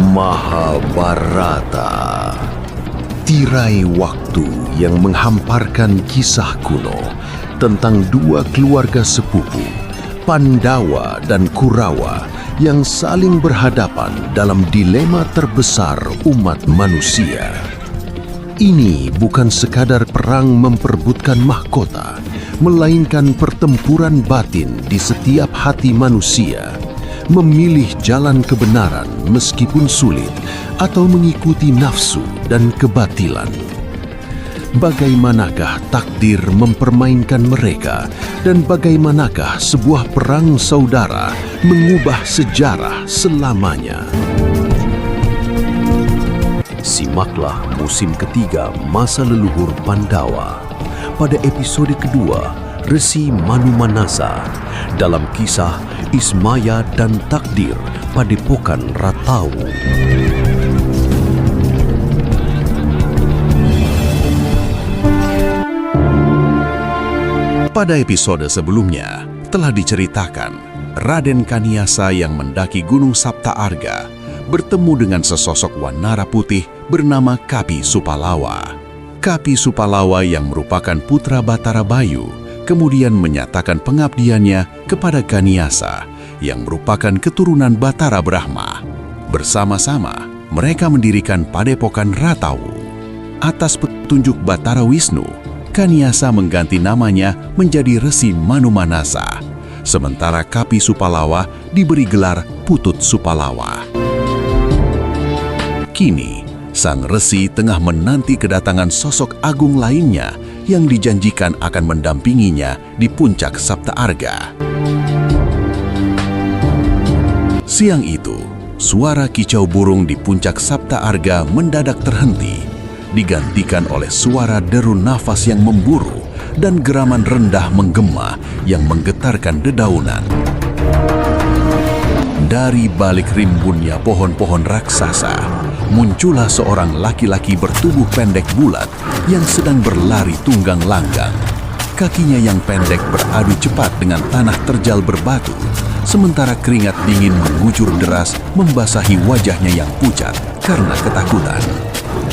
Mahabharata, tirai waktu yang menghamparkan kisah kuno tentang dua keluarga sepupu, Pandawa dan Kurawa, yang saling berhadapan dalam dilema terbesar umat manusia. Ini bukan sekadar perang memperebutkan mahkota, melainkan pertempuran batin di setiap hati manusia, memilih jalan kebenaran meskipun sulit, atau mengikuti nafsu dan kebatilan. Bagaimanakah takdir mempermainkan mereka, dan bagaimanakah sebuah perang saudara mengubah sejarah selamanya? Simaklah musim ketiga Masa Leluhur Pandawa pada episode kedua, Resi Manumanasa, dalam kisah Ismaya dan Takdir Padepokan Ratawu. Pada episode sebelumnya, telah diceritakan Raden Kaniasa yang mendaki Gunung Sapta Arga bertemu dengan sesosok wanara putih bernama Kapi Supalawa. Kapi Supalawa yang merupakan putra Batara Bayu kemudian menyatakan pengabdiannya kepada Kaniasa yang merupakan keturunan Batara Brahma. Bersama-sama, mereka mendirikan Padepokan Ratawu. Atas petunjuk Batara Wisnu, Kaniasa mengganti namanya menjadi Resi Manumanasa, sementara Kapi Supalawa diberi gelar Putut Supalawa. Kini, sang resi tengah menanti kedatangan sosok agung lainnya yang dijanjikan akan mendampinginya di puncak Sapta Arga. Siang itu, suara kicau burung di puncak Sapta Arga mendadak terhenti, digantikan oleh suara deru nafas yang memburu dan geraman rendah menggema yang menggetarkan dedaunan. Dari balik rimbunnya pohon-pohon raksasa, muncullah seorang laki-laki bertubuh pendek bulat yang sedang berlari tunggang langgang. Kakinya yang pendek beradu cepat dengan tanah terjal berbatu, sementara keringat dingin mengucur deras membasahi wajahnya yang pucat karena ketakutan.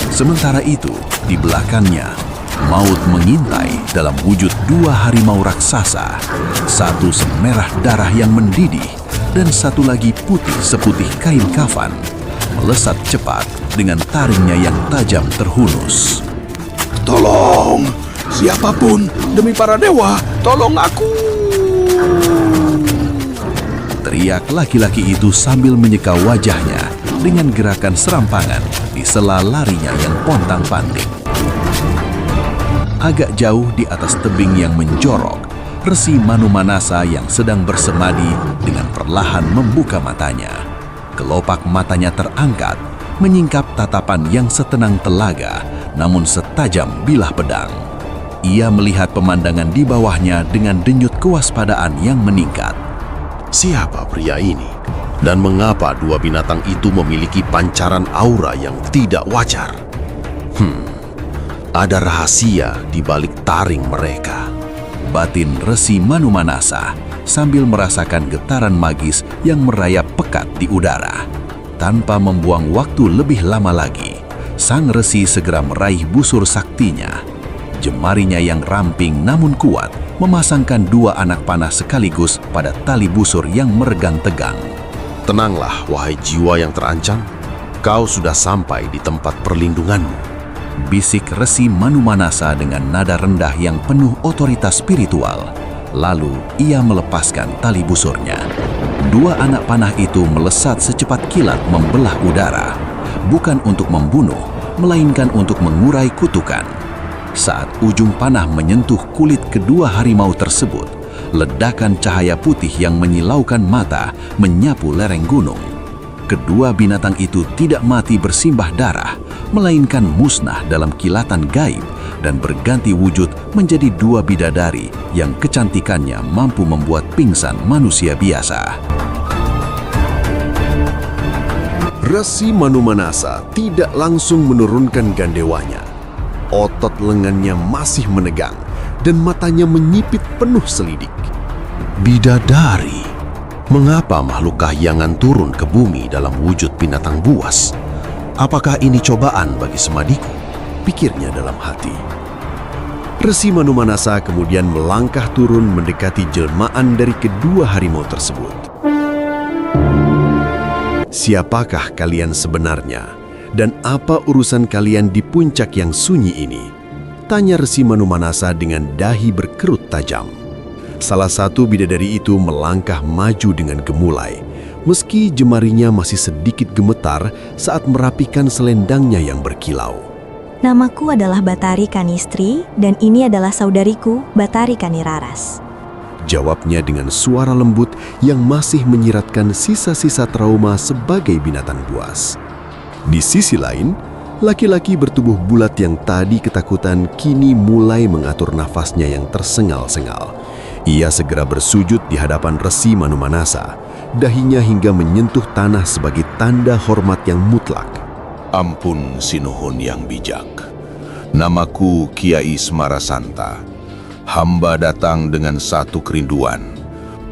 Sementara itu, di belakangnya, maut mengintai dalam wujud dua harimau raksasa, satu semerah darah yang mendidih dan satu lagi putih seputih kain kafan, melesat cepat dengan taringnya yang tajam terhunus. Tolong, siapapun, demi para dewa, tolong aku! Teriak laki-laki itu sambil menyeka wajahnya dengan gerakan serampangan di sela larinya yang pontang-panting. Agak jauh di atas tebing yang menjorok, Resi Manumanasa yang sedang bersemadi dengan perlahan membuka matanya. Kelopak matanya terangkat, menyingkap tatapan yang setenang telaga, namun setajam bilah pedang. Ia melihat pemandangan di bawahnya dengan denyut kewaspadaan yang meningkat. Siapa pria ini? Dan mengapa dua binatang itu memiliki pancaran aura yang tidak wajar? Ada rahasia di balik taring mereka. Batin Resi Manumanasa sambil merasakan getaran magis yang merayap pekat di udara. Tanpa membuang waktu lebih lama lagi, sang resi segera meraih busur saktinya. Jemarinya yang ramping namun kuat memasangkan dua anak panah sekaligus pada tali busur yang meregang tegang. Tenanglah, wahai jiwa yang terancam. Kau sudah sampai di tempat perlindunganmu. Bisik Resi Manumanasa dengan nada rendah yang penuh otoritas spiritual. Lalu ia melepaskan tali busurnya. Dua anak panah itu melesat secepat kilat membelah udara. Bukan untuk membunuh, melainkan untuk mengurai kutukan. Saat ujung panah menyentuh kulit kedua harimau tersebut, ledakan cahaya putih yang menyilaukan mata menyapu lereng gunung. Kedua binatang itu tidak mati bersimbah darah, melainkan musnah dalam kilatan gaib dan berganti wujud menjadi dua bidadari yang kecantikannya mampu membuat pingsan manusia biasa. Resi Manumanasa tidak langsung menurunkan gandewanya. Otot lengannya masih menegang dan matanya menyipit penuh selidik. Bidadari? Mengapa makhluk kahyangan turun ke bumi dalam wujud binatang buas? Apakah ini cobaan bagi Semadiku? Pikirnya dalam hati. Resi Manumanasa kemudian melangkah turun mendekati jelmaan dari kedua harimau tersebut. Siapakah kalian sebenarnya? Dan apa urusan kalian di puncak yang sunyi ini? Tanya Resi Manumanasa dengan dahi berkerut tajam. Salah satu bidadari itu melangkah maju dengan gemulai, meski jemarinya masih sedikit gemetar saat merapikan selendangnya yang berkilau. Namaku adalah Batari Kanistri dan ini adalah saudariku, Batari Kaniraras. Jawabnya dengan suara lembut yang masih menyiratkan sisa-sisa trauma sebagai binatang buas. Di sisi lain, laki-laki bertubuh bulat yang tadi ketakutan kini mulai mengatur nafasnya yang tersengal-sengal. Ia segera bersujud di hadapan Resi Manumanasa, dahinya hingga menyentuh tanah sebagai tanda hormat yang mutlak. Ampun Sinuhun yang bijak. Namaku Kiai Smarasanta. Hamba datang dengan satu kerinduan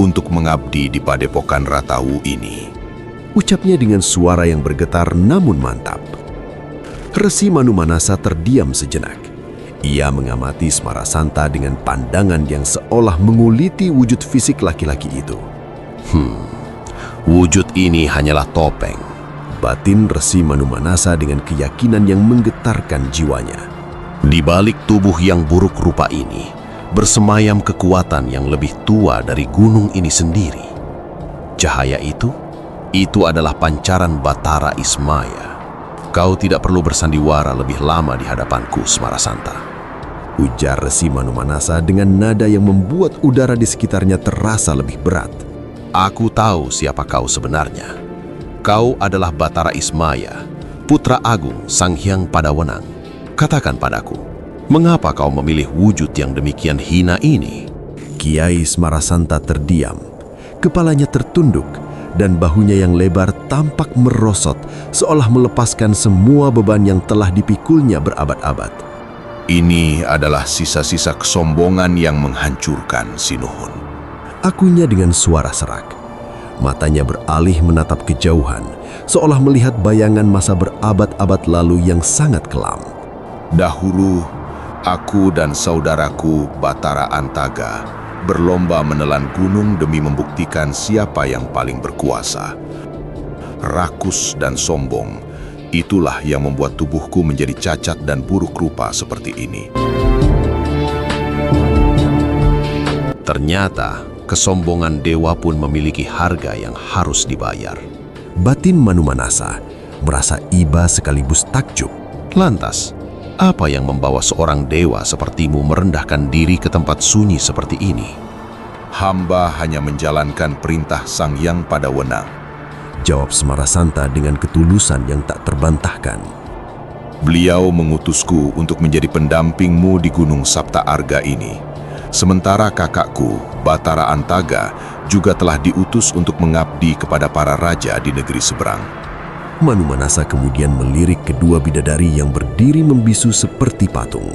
untuk mengabdi di Padepokan Ratawu ini. Ucapnya dengan suara yang bergetar namun mantap. Resi Manumanasa terdiam sejenak. Ia mengamati Smarasanta dengan pandangan yang seolah menguliti wujud fisik laki-laki itu. Wujud ini hanyalah topeng. Batin Resi Manumanasa dengan keyakinan yang menggetarkan jiwanya. Di balik tubuh yang buruk rupa ini, bersemayam kekuatan yang lebih tua dari gunung ini sendiri. Cahaya itu adalah pancaran Batara Ismaya. Kau tidak perlu bersandiwara lebih lama di hadapanku, Smarasanta. Ujar Resi Manumanasa dengan nada yang membuat udara di sekitarnya terasa lebih berat. Aku tahu siapa kau sebenarnya. Kau adalah Batara Ismaya, putra agung Sang Hyang Padawenang. Katakan padaku, mengapa kau memilih wujud yang demikian hina ini? Kiai Smarasanta terdiam. Kepalanya tertunduk dan bahunya yang lebar tampak merosot seolah melepaskan semua beban yang telah dipikulnya berabad-abad. Ini adalah sisa-sisa kesombongan yang menghancurkan Sinuhun. Akunya dengan suara serak. Matanya beralih menatap kejauhan, seolah melihat bayangan masa berabad-abad lalu yang sangat kelam. Dahulu, aku dan saudaraku Batara Antaga berlomba menelan gunung demi membuktikan siapa yang paling berkuasa. Rakus dan sombong, itulah yang membuat tubuhku menjadi cacat dan buruk rupa seperti ini. Ternyata, kesombongan dewa pun memiliki harga yang harus dibayar. Batin Manumanasa merasa iba sekaligus takjub. Lantas, apa yang membawa seorang dewa sepertimu merendahkan diri ke tempat sunyi seperti ini? Hamba hanya menjalankan perintah Sang Hyang Padawenang. Jawab Smarasanta dengan ketulusan yang tak terbantahkan. Beliau mengutusku untuk menjadi pendampingmu di Gunung Sapta Arga ini. Sementara kakakku, Batara Antaga, juga telah diutus untuk mengabdi kepada para raja di negeri seberang. Manumanasa kemudian melirik kedua bidadari yang berdiri membisu seperti patung.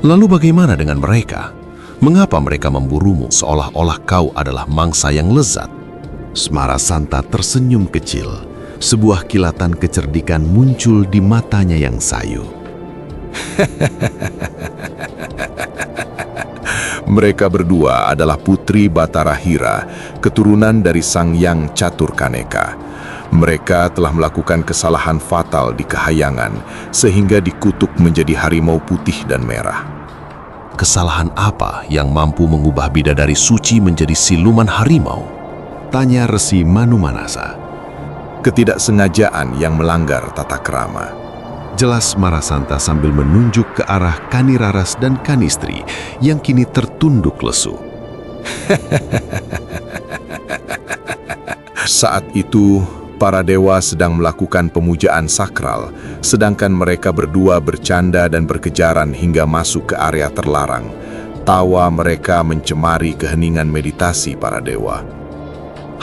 Lalu bagaimana dengan mereka? Mengapa mereka memburumu seolah-olah kau adalah mangsa yang lezat? Smarasanta tersenyum kecil. Sebuah kilatan kecerdikan muncul di matanya yang sayu. Mereka berdua adalah putri Batara Hira, keturunan dari Sang Hyang Catur Kaneka. Mereka telah melakukan kesalahan fatal di Kahayangan, sehingga dikutuk menjadi harimau putih dan merah. Kesalahan apa yang mampu mengubah bidadari suci menjadi siluman harimau? Tanya Resi Manumanasa. Ketidaksengajaan yang melanggar tata krama. Jelas Smarasanta sambil menunjuk ke arah Kaniraras dan Kanistri yang kini tertunduk lesu. Saat itu, para dewa sedang melakukan pemujaan sakral, sedangkan mereka berdua bercanda dan berkejaran hingga masuk ke area terlarang. Tawa mereka mencemari keheningan meditasi para dewa.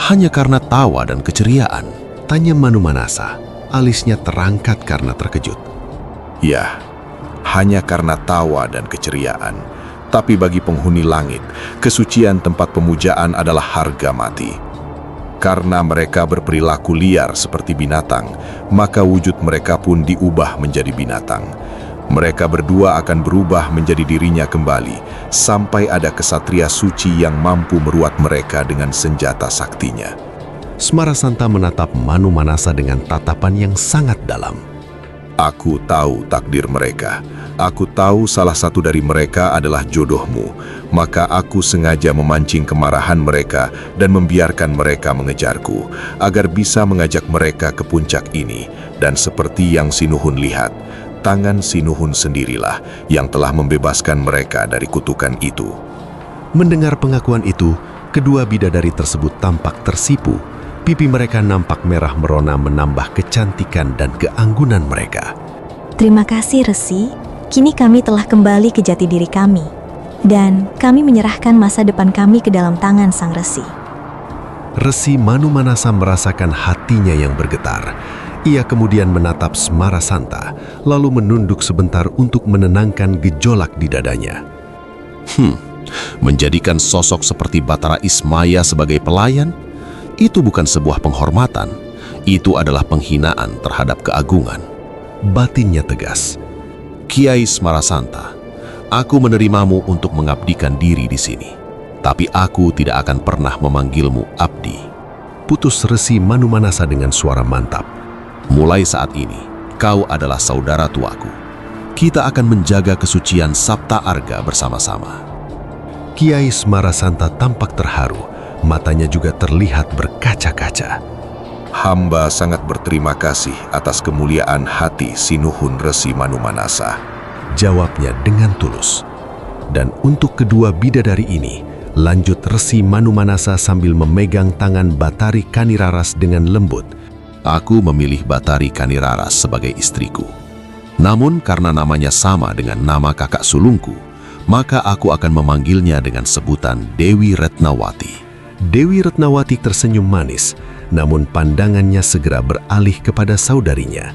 Hanya karena tawa dan keceriaan, tanya Manumanasa. Alisnya terangkat karena terkejut. Ya, hanya karena tawa dan keceriaan. Tapi bagi penghuni langit, kesucian tempat pemujaan adalah harga mati. Karena mereka berperilaku liar seperti binatang, maka wujud mereka pun diubah menjadi binatang. Mereka berdua akan berubah menjadi dirinya kembali, sampai ada kesatria suci yang mampu meruat mereka dengan senjata saktinya. Smarasanta menatap Manu Manasa dengan tatapan yang sangat dalam. Aku tahu takdir mereka. Aku tahu salah satu dari mereka adalah jodohmu. Maka aku sengaja memancing kemarahan mereka dan membiarkan mereka mengejarku, agar bisa mengajak mereka ke puncak ini. Dan seperti yang Sinuhun lihat, tangan Sinuhun sendirilah yang telah membebaskan mereka dari kutukan itu. Mendengar pengakuan itu, kedua bidadari tersebut tampak tersipu. Pipi mereka nampak merah merona menambah kecantikan dan keanggunan mereka. Terima kasih Resi, kini kami telah kembali ke jati diri kami. Dan kami menyerahkan masa depan kami ke dalam tangan Sang Resi. Resi Manu Manasa merasakan hatinya yang bergetar. Ia kemudian menatap Smarasanta, lalu menunduk sebentar untuk menenangkan gejolak di dadanya. Menjadikan sosok seperti Batara Ismaya sebagai pelayan? Itu bukan sebuah penghormatan, itu adalah penghinaan terhadap keagungan. Batinnya tegas. Kiai Smarasanta, aku menerimamu untuk mengabdikan diri di sini, tapi aku tidak akan pernah memanggilmu abdi. Putus Resi Manu Manasa dengan suara mantap. Mulai saat ini, kau adalah saudara tuaku. Kita akan menjaga kesucian Sabta Arga bersama-sama. Kiai Smarasanta tampak terharu. Matanya juga terlihat berkaca-kaca. Hamba sangat berterima kasih atas kemuliaan hati Sinuhun Resi Manu Manasa, jawabnya dengan tulus. Dan untuk kedua bidadari ini, lanjut Resi Manu Manasa sambil memegang tangan Batari Kaniraras dengan lembut. Aku memilih Batari Kaniraras sebagai istriku. Namun karena namanya sama dengan nama kakak sulungku, maka aku akan memanggilnya dengan sebutan Dewi Retnawati. Dewi Retnawati tersenyum manis, namun pandangannya segera beralih kepada saudarinya.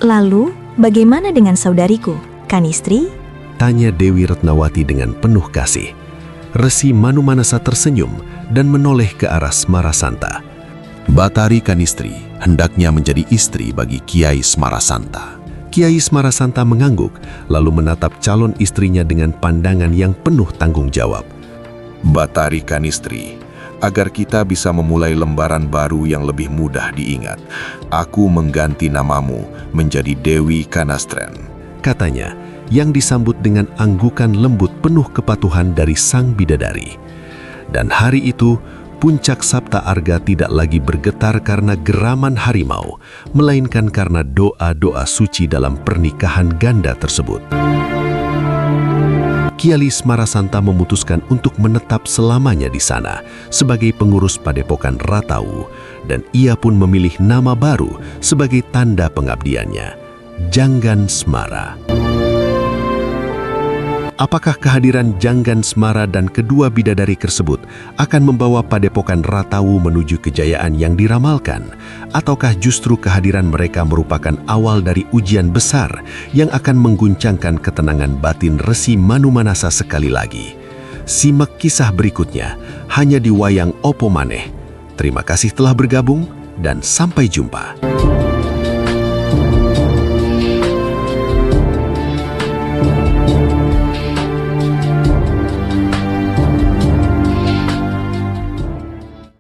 Lalu, bagaimana dengan saudariku, Kanistri? Tanya Dewi Retnawati dengan penuh kasih. Resi Manu Manasa tersenyum dan menoleh ke arah Smarasanta. Batari Kanistri hendaknya menjadi istri bagi Kiai Smarasanta. Kiai Smarasanta mengangguk, lalu menatap calon istrinya dengan pandangan yang penuh tanggung jawab. Batari Kanistri, agar kita bisa memulai lembaran baru yang lebih mudah diingat, aku mengganti namamu menjadi Dewi Kanastren, katanya, yang disambut dengan anggukan lembut penuh kepatuhan dari sang bidadari. Dan hari itu, puncak Sabta Arga tidak lagi bergetar karena geraman harimau, melainkan karena doa-doa suci dalam pernikahan ganda tersebut. Kiai Smarasanta memutuskan untuk menetap selamanya di sana sebagai pengurus padepokan Ratau, dan ia pun memilih nama baru sebagai tanda pengabdiannya, Janggan Smara. Apakah kehadiran Janggan Smara dan kedua bidadari tersebut akan membawa padepokan Ratau menuju kejayaan yang diramalkan? Ataukah justru kehadiran mereka merupakan awal dari ujian besar yang akan mengguncangkan ketenangan batin Resi Manu Manasa sekali lagi? Simak kisah berikutnya hanya di Wayang Opo Maneh. Terima kasih telah bergabung dan sampai jumpa.